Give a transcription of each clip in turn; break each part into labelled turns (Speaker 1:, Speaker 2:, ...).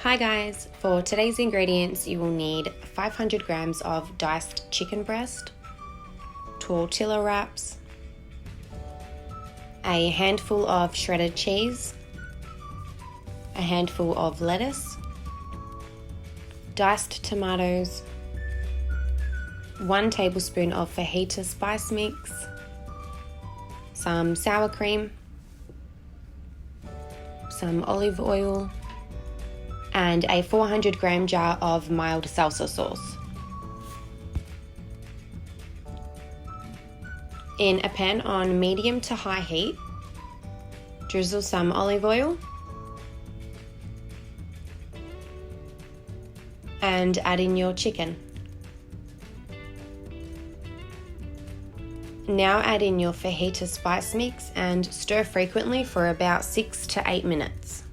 Speaker 1: Hi guys, for today's ingredients you will need 500 grams of diced chicken breast, tortilla wraps, a handful of shredded cheese, a handful of lettuce, diced tomatoes, 1 tablespoon of fajita spice mix, some sour cream, some olive oil, and a 400 gram jar of mild salsa sauce. In a pan on medium to high heat, drizzle some olive oil and add in your chicken. Now add in your fajita spice mix and stir frequently for about 6 to 8 minutes.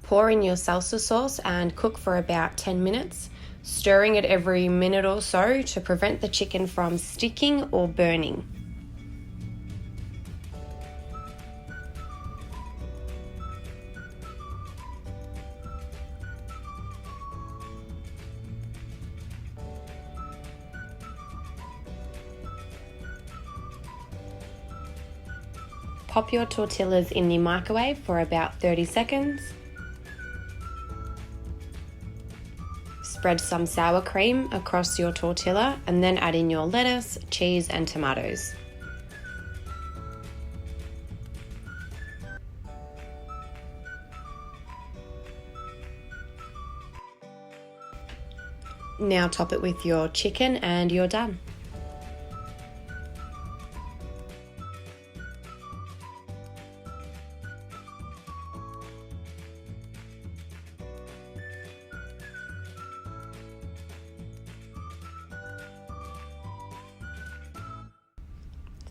Speaker 1: Pour in your salsa sauce and cook for about 10 minutes, stirring it every minute or so to prevent the chicken from sticking or burning. Pop your tortillas in the microwave for about 30 seconds. Spread some sour cream across your tortilla and then add in your lettuce, cheese and tomatoes. Now top it with your chicken and you're done.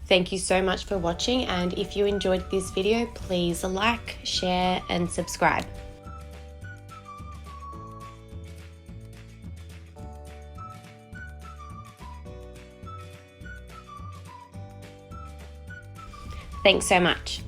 Speaker 1: Thank you so much for watching, and if you enjoyed this video, please like, share and subscribe. Thanks so much.